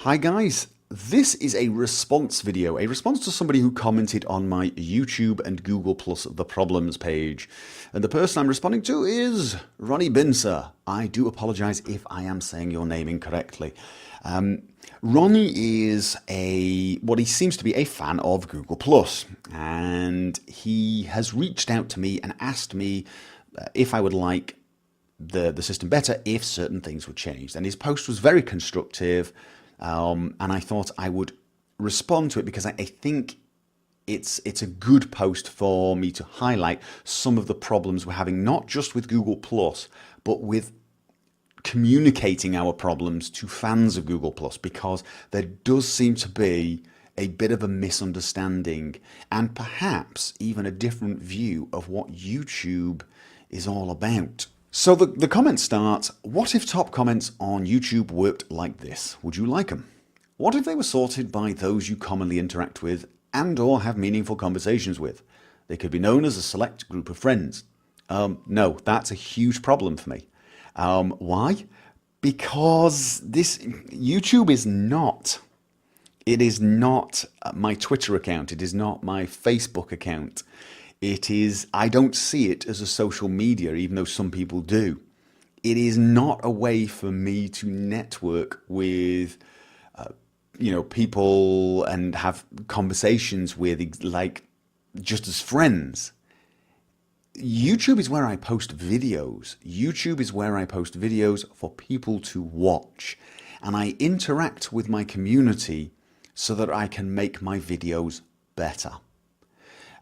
Hi guys, this is a response video, a response to somebody who commented on my YouTube and Google Plus The Problems page. And the person I'm responding to is Ronnie Binser. I do apologize if I am saying your name incorrectly. Ronnie is what he seems to be a fan of Google Plus, and he has reached out to me and asked me if I would like the system better if certain things were changed. And his post was very constructive. And I thought I would respond to it because I think it's a good post for me to highlight some of the problems we're having, not just with Google Plus, but with communicating our problems to fans of Google Plus, because there does seem to be a bit of a misunderstanding and perhaps even a different view of what YouTube is all about. So the comment starts, what if top comments on YouTube worked like this? Would you like them? What if they were sorted by those you commonly interact with and or have meaningful conversations with? They could be known as a select group of friends. No, that's a huge problem for me. Why? Because YouTube is not. It is not my Twitter account. It is not my Facebook account. I don't see it as a social media, even though some people do. It is not a way for me to network with, people and have conversations with, like, just as friends. YouTube is where I post videos. YouTube is where I post videos for people to watch. And I interact with my community so that I can make my videos better.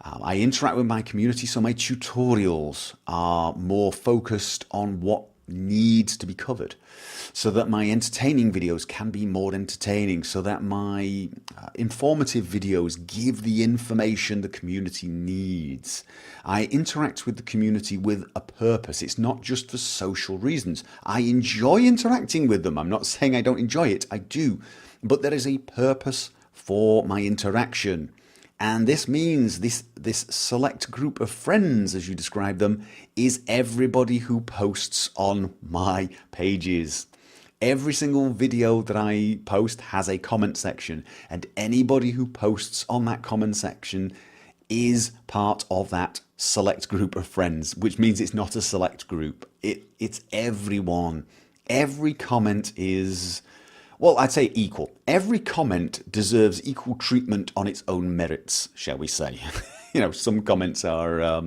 I interact with my community, so my tutorials are more focused on what needs to be covered, so that my entertaining videos can be more entertaining, so that my informative videos give the information the community needs. I interact with the community with a purpose. It's not just for social reasons. I enjoy interacting with them. I'm not saying I don't enjoy it. I do. But there is a purpose for my interaction. And this means this select group of friends, as you describe them, is everybody who posts on my pages. Every single video that I post has a comment section, and anybody who posts on that comment section is part of that select group of friends, which means it's not a select group. It's everyone. Every comment is... well, I'd say equal. Every comment deserves equal treatment on its own merits, shall we say. Some comments are,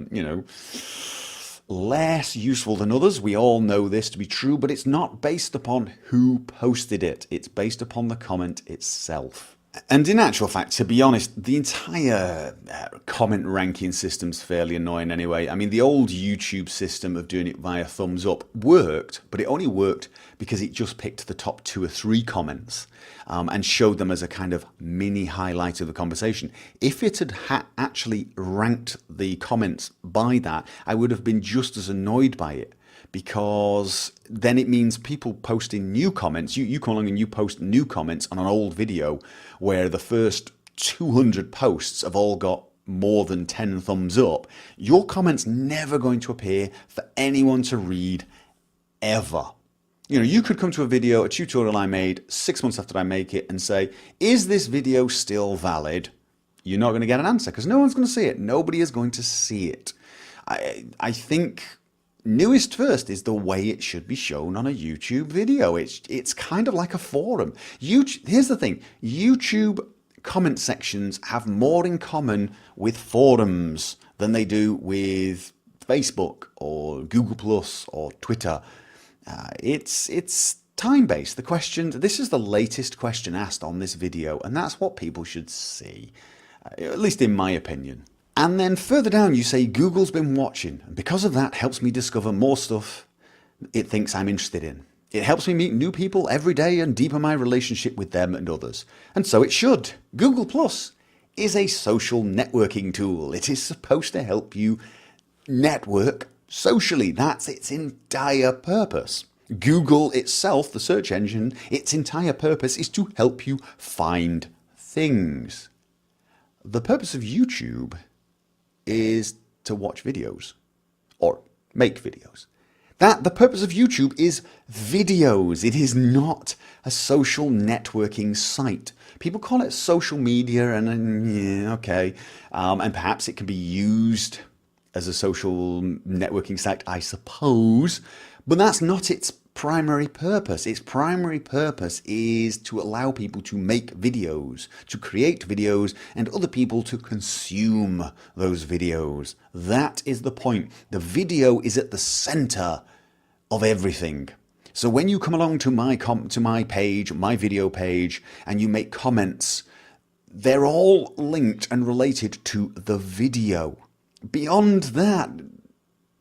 less useful than others. We all know this to be true, but it's not based upon who posted it. It's based upon the comment itself. And in actual fact, to be honest, the entire comment ranking system's fairly annoying anyway. I mean, the old YouTube system of doing it via thumbs up worked, but it only worked because it just picked the top 2 or 3 comments and showed them as a kind of mini highlight of the conversation. If it had actually ranked the comments by that, I would have been just as annoyed by it. Because then it means people posting new comments, you come along and you post new comments on an old video where the first 200 posts have all got more than 10 thumbs up. Your comment's never going to appear for anyone to read ever. You could come to a tutorial I made 6 months after I make it and say, is this video still valid? You're not going to get an answer because no one's going to see it. Nobody is going to see it. I think... newest first is the way it should be shown on a YouTube video. It's kind of like a forum. Here's the thing. YouTube comment sections have more in common with forums than they do with Facebook or Google Plus or Twitter. It's time-based. This is the latest question asked on this video, and that's what people should see, at least in my opinion. And then further down you say Google's been watching, and because of that helps me discover more stuff it thinks I'm interested in. It helps me meet new people every day and deepen my relationship with them and others. And so it should. Google Plus is a social networking tool. It is supposed to help you network socially. That's its entire purpose. Google itself, the search engine, its entire purpose is to help you find things. The purpose of YouTube is to watch videos or make videos. That the purpose of YouTube is videos. It is not a social networking site. People call it social media, and yeah, okay, and perhaps it can be used as a social networking site, I suppose, but that's not its primary purpose. Its primary purpose is to allow people to make videos, to create videos, and other people to consume those videos. That is the point. The video is at the center of everything. So when you come along to my page, my video page, and you make comments, they're all linked and related to the video. Beyond that,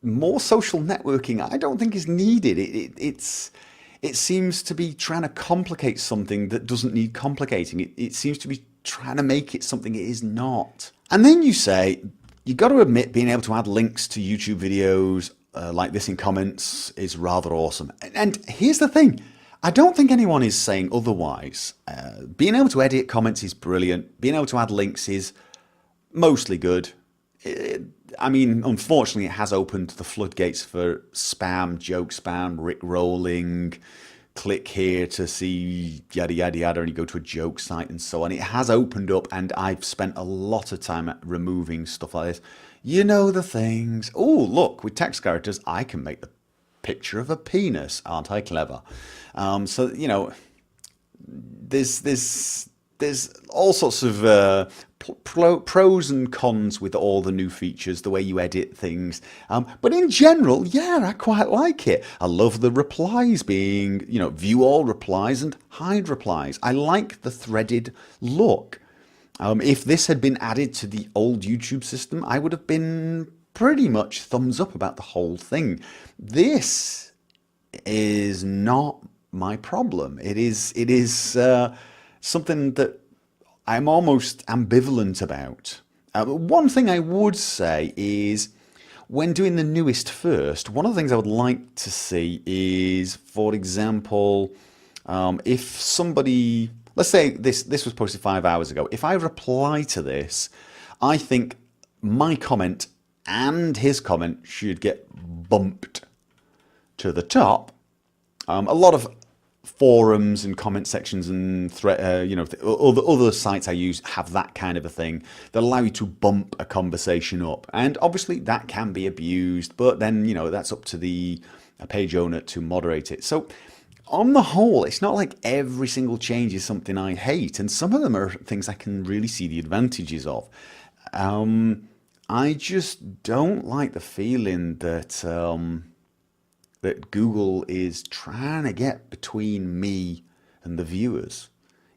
more social networking I don't think is needed. It seems to be trying to complicate something that doesn't need complicating. It seems to be trying to make it something it is not. And then you say, you got to admit being able to add links to YouTube videos like this in comments is rather awesome. And here's the thing. I don't think anyone is saying otherwise. Being able to edit comments is brilliant. Being able to add links is mostly good. I mean, unfortunately, it has opened the floodgates for spam, joke spam, Rickrolling, click here to see yada, yada, yada, and you go to a joke site and so on. It has opened up, and I've spent a lot of time at removing stuff like this. You know the things. Oh, look, with text characters, I can make the picture of a penis. Aren't I clever? So, you know, there's all sorts of pros and cons with all the new features, the way you edit things. But in general, yeah, I quite like it. I love the replies being, you know, view all replies and hide replies. I like the threaded look. If this had been added to the old YouTube system, I would have been pretty much thumbs up about the whole thing. This is not my problem. It is something that I'm almost ambivalent about. One thing I would say is, when doing the newest first, one of the things I would like to see is, for example, if somebody, let's say this was posted 5 hours ago, if I reply to this, I think my comment and his comment should get bumped to the top. A lot of forums and comment sections and other sites I use have that kind of a thing that allow you to bump a conversation up, and obviously that can be abused, but then, you know, that's up to the page owner to moderate it. So on the whole, it's not like every single change is something I hate, and some of them are things I can really see the advantages of. I just don't like the feeling that that Google is trying to get between me and the viewers.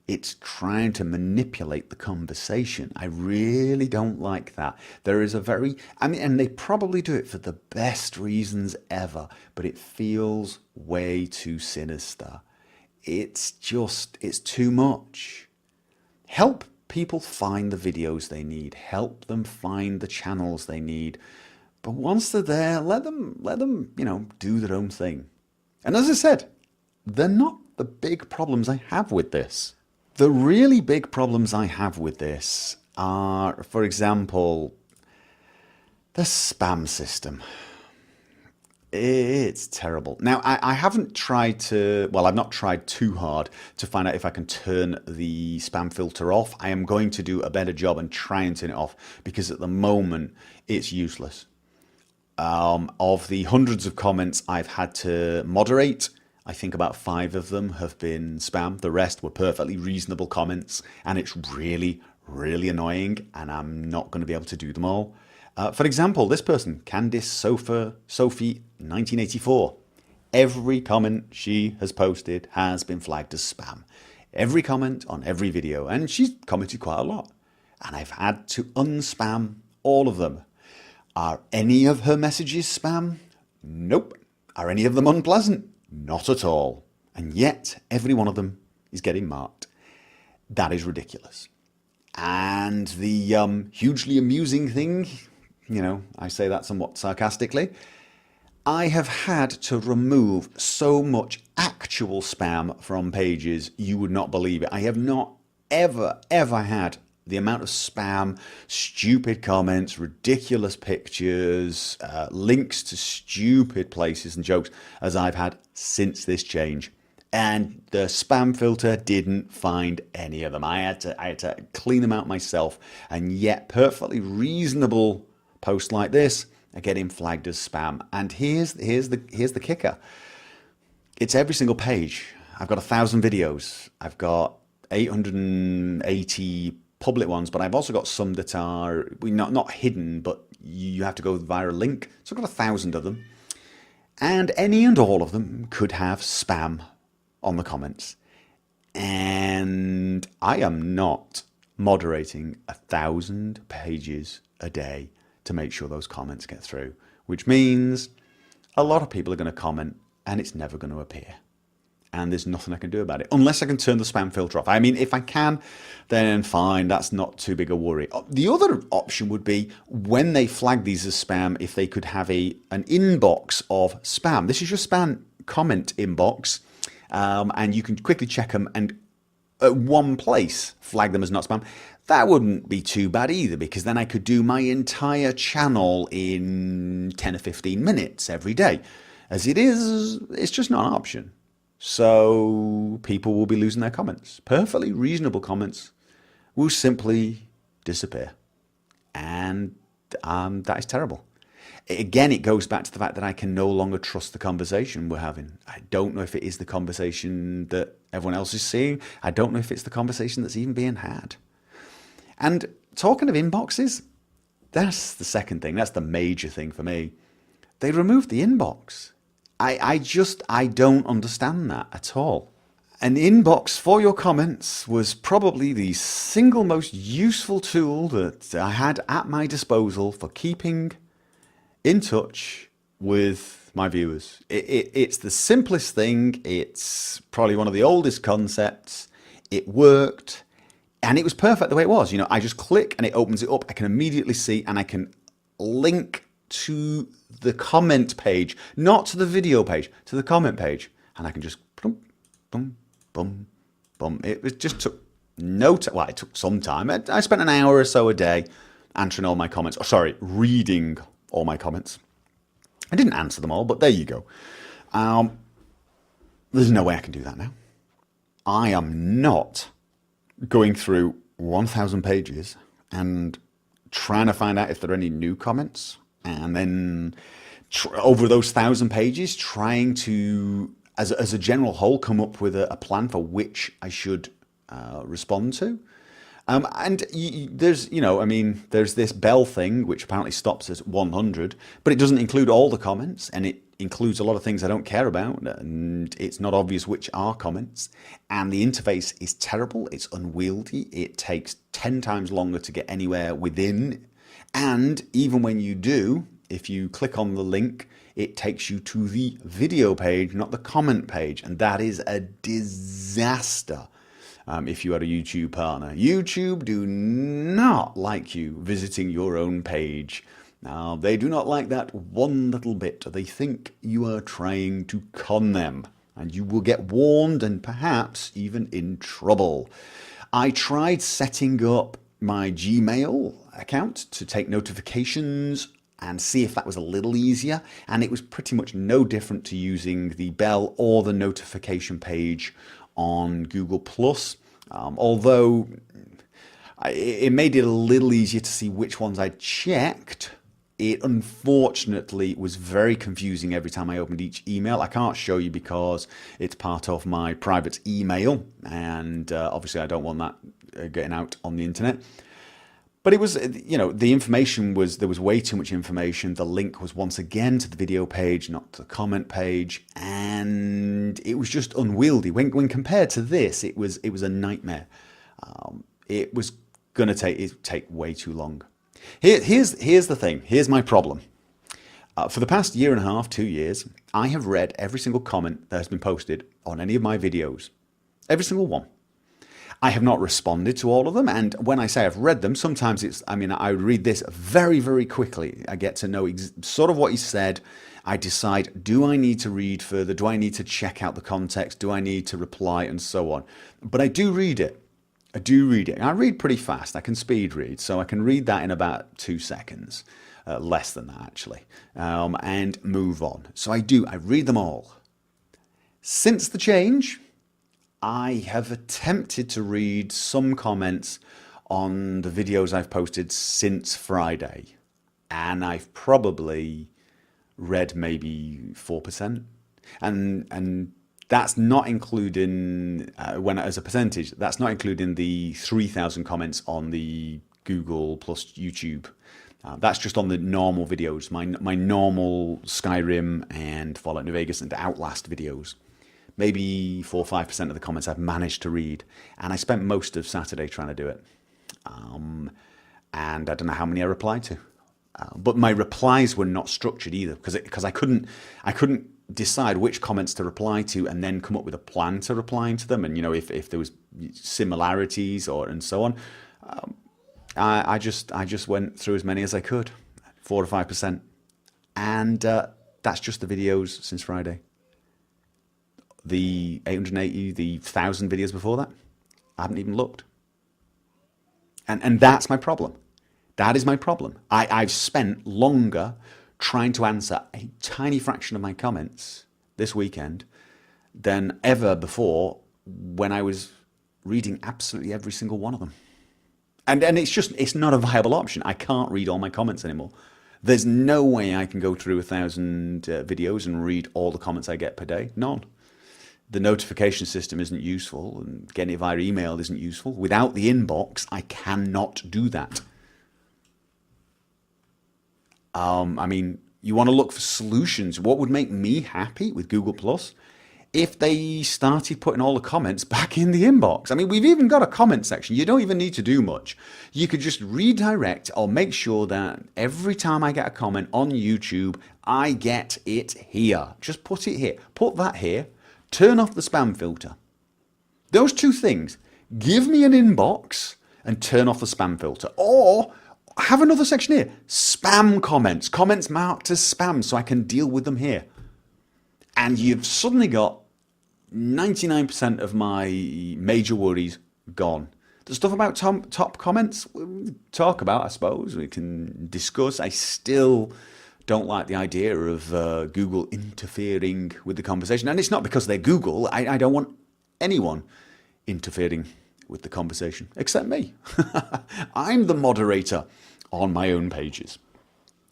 It's trying to manipulate the conversation. I really don't like that. There is a very, I mean, and they probably do it for the best reasons ever, but it feels way too sinister. It's too much. Help people find the videos they need. Help them find the channels they need. But once they're there, let them, you know, do their own thing. And as I said, they're not the big problems I have with this. The really big problems I have with this are, for example, the spam system. It's terrible. Now, I haven't tried to, well, I've not tried too hard to find out if I can turn the spam filter off. I am going to do a better job and try and turn it off, because at the moment it's useless. Of the hundreds of comments I've had to moderate, I think about 5 of them have been spam. The rest were perfectly reasonable comments, and it's really, really annoying, and I'm not going to be able to do them all. For example, this person, Candice Sophie 1984. Every comment she has posted has been flagged as spam. Every comment on every video, and she's commented quite a lot. And I've had to unspam all of them. Are any of her messages spam? Nope. Are any of them unpleasant? Not at all. And yet, every one of them is getting marked. That is ridiculous. And the hugely amusing thing, you know, I say that somewhat sarcastically, I have had to remove so much actual spam from pages, you would not believe it. I have not ever had the amount of spam, stupid comments, ridiculous pictures, links to stupid places and jokes as I've had since this change. And the spam filter didn't find any of them. I had to clean them out myself, and yet perfectly reasonable posts like this are getting flagged as spam. And here's the kicker. It's every single page. I've got 1,000 videos. I've got 880 public ones, but I've also got some that are not hidden, but you have to go via a link. So I've got 1,000 of them. And any and all of them could have spam on the comments. And I am not moderating 1,000 pages a day to make sure those comments get through, which means a lot of people are going to comment and it's never going to appear. And there's nothing I can do about it, unless I can turn the spam filter off. I mean, if I can, then fine, that's not too big a worry. The other option would be, when they flag these as spam, if they could have an inbox of spam. This is your spam comment inbox, and you can quickly check them and at one place flag them as not spam. That wouldn't be too bad either, because then I could do my entire channel in 10 or 15 minutes every day. As it is, it's just not an option. So people will be losing their comments. Perfectly reasonable comments will simply disappear. And that is terrible. Again, it goes back to the fact that I can no longer trust the conversation we're having. I don't know if it is the conversation that everyone else is seeing. I don't know if it's the conversation that's even being had. And talking of inboxes, that's the second thing. That's the major thing for me. They removed the inbox. I don't understand that at all. An inbox for your comments was probably the single most useful tool that I had at my disposal for keeping in touch with my viewers. It's the simplest thing. It's probably one of the oldest concepts. It worked, and it was perfect the way it was. You know, I just click and it opens it up. I can immediately see, and I can link to the comment page, not to the video page, to the comment page, and I can just boom, boom, boom, boom. It just took no time. Well, it took some time. I spent an hour or so a day answering all my comments. Reading all my comments. I didn't answer them all, but there you go. There's no way I can do that now. I am not going through 1,000 pages and trying to find out if there are any new comments, and then over those 1,000 pages, trying to, as a general whole, come up with a plan for which I should respond to. And there's this bell thing, which apparently stops at 100, but it doesn't include all the comments, and it includes a lot of things I don't care about, and it's not obvious which are comments, and the interface is terrible, it's unwieldy, it takes 10 times longer to get anywhere within, and even when you do, if you click on the link, it takes you to the video page, not the comment page, and that is a disaster. If you are a YouTube partner. YouTube do not like you visiting your own page. Now, they do not like that one little bit. They think you are trying to con them, and you will get warned and perhaps even in trouble. I tried setting up my Gmail account to take notifications and see if that was a little easier, and it was pretty much no different to using the bell or the notification page on Google+, although it made it a little easier to see which ones I checked. It unfortunately was very confusing every time I opened each email. I can't show you because it's part of my private email, and obviously I don't want that getting out on the internet. But it was, the information there was way too much information. The link was once again to the video page, not to the comment page, and it was just unwieldy. When compared to this, it was a nightmare. It was going to take way too long. Here's the thing. Here's my problem. For the past year and a half, 2 years, I have read every single comment that has been posted on any of my videos. Every single one. I have not responded to all of them, and when I say I've read them, sometimes I read this very, very quickly. I get to know sort of what he said. I decide, do I need to read further? Do I need to check out the context? Do I need to reply? And so on. But I do read it. I do read it. I read pretty fast. I can speed read, so I can read that in about 2 seconds. Less than that, actually. And move on. So I do. I read them all. Since the change, I have attempted to read some comments on the videos I've posted since Friday. And I've probably read maybe 4%. And that's not including, when as a percentage, that's not including the 3,000 comments on the Google plus YouTube. That's just on the normal videos, my normal Skyrim and Fallout New Vegas and Outlast videos. Maybe 4 or 5% of the comments I've managed to read. And I spent most of Saturday trying to do it. And I don't know how many I replied to. But my replies were not structured either, because I couldn't decide which comments to reply to and then come up with a plan to replying to them. And if there was similarities and so on, I just went through as many as I could, 4 to 5%, and that's just the videos since Friday. The 880, the 1,000 videos before that, I haven't even looked, and that's my problem. That is my problem. I've spent longer trying to answer a tiny fraction of my comments this weekend than ever before when I was reading absolutely every single one of them. And it's not a viable option. I can't read all my comments anymore. There's no way I can go through 1,000 videos and read all the comments I get per day. None. The notification system isn't useful, and getting it via email isn't useful. Without the inbox, I cannot do that. You want to look for solutions. What would make me happy with Google Plus? If they started putting all the comments back in the inbox. We've even got a comment section. You don't even need to do much. You could just redirect or make sure that every time I get a comment on YouTube, I get it here. Just put it here. Put that here. Turn off the spam filter. Those two things. Give me an inbox and turn off the spam filter. Or have another section here. Spam comments. Comments marked as spam so I can deal with them here. And you've suddenly got 99% of my major worries gone. The stuff about top comments, we'll talk about, I suppose. We can discuss. I still don't like the idea of Google interfering with the conversation. And it's not because they're Google. I don't want anyone interfering with the conversation, except me. I'm the moderator on my own pages.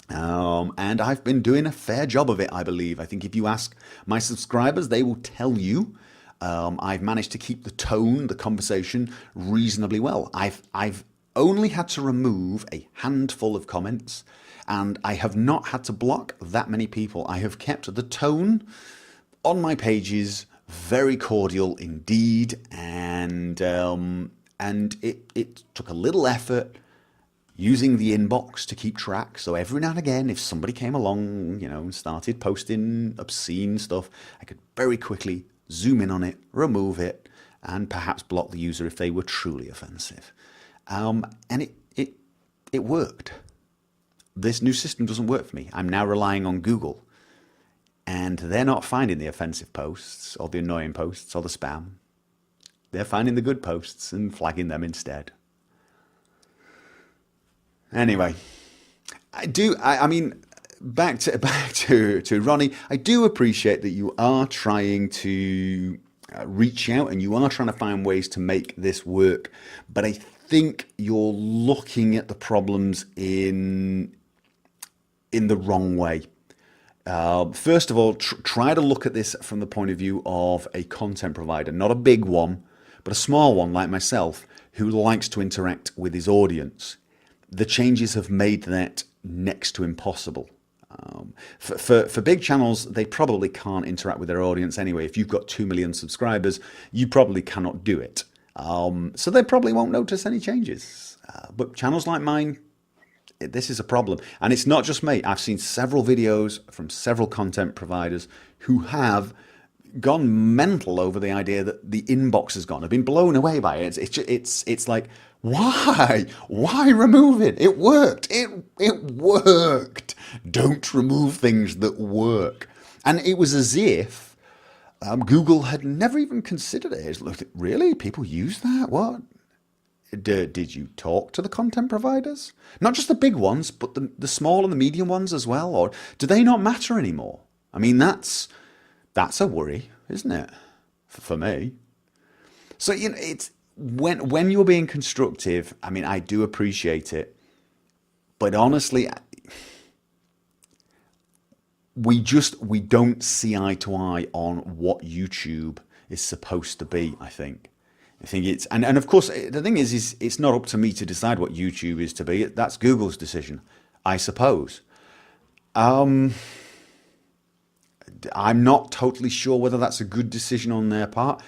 And I've been doing a fair job of it, I believe. I think if you ask my subscribers, they will tell you I've managed to keep the tone, the conversation reasonably well. I've only had to remove a handful of comments, and I have not had to block that many people. I have kept the tone on my pages very cordial indeed, and it took a little effort using the inbox to keep track. So every now and again, if somebody came along, and started posting obscene stuff, I could very quickly zoom in on it, remove it, and perhaps block the user if they were truly offensive. And it worked. This new system doesn't work for me. I'm now relying on Google, and they're not finding the offensive posts or the annoying posts or the spam. They're finding the good posts and flagging them instead. Anyway, back to Ronnie. I do appreciate that you are trying to reach out and you are trying to find ways to make this work, but I think you're looking at the problems in the wrong way. First of all, try to look at this from the point of view of a content provider, not a big one, but a small one like myself who likes to interact with his audience. The changes have made that next to impossible. For big channels, they probably can't interact with their audience anyway. If you've got 2 million subscribers, you probably cannot do it. So they probably won't notice any changes. But channels like mine, this is a problem. And it's not just me. I've seen several videos from several content providers who have gone mental over the idea that the inbox is gone. I've been blown away by it. It's like, why? Why remove it? It worked. It worked. Don't remove things that work. And it was as if Google had never even considered it. It's like, really? People use that? What? Did you talk to the content providers? Not just the big ones, but the small and the medium ones as well? Or do they not matter anymore? I mean, that's a worry, isn't it? For me. So, it's when you're being constructive, I mean, I do appreciate it. But honestly, we don't see eye to eye on what YouTube is supposed to be, I think. I think it's and of course the thing is it's not up to me to decide what YouTube is to be. That's Google's decision, I suppose. Um, I'm not totally sure whether that's a good decision on their part,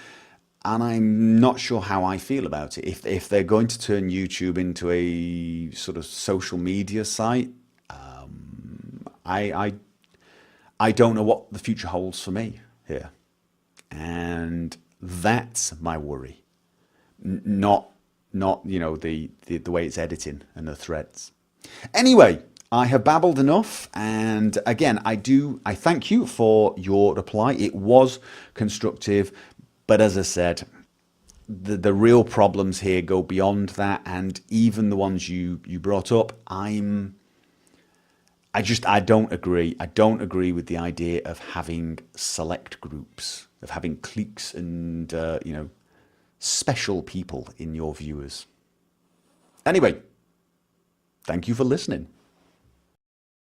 and I'm not sure how I feel about it. If they're going to turn YouTube into a sort of social media site, I I I don't know what the future holds for me here, and that's my worry. Not the way it's editing and the threads. Anyway, I have babbled enough, and again, I thank you for your reply. It was constructive, but as I said, the real problems here go beyond that, and even the ones you brought up, I don't agree. I don't agree with the idea of having select groups, of having cliques and special people in your viewers. Anyway, thank you for listening.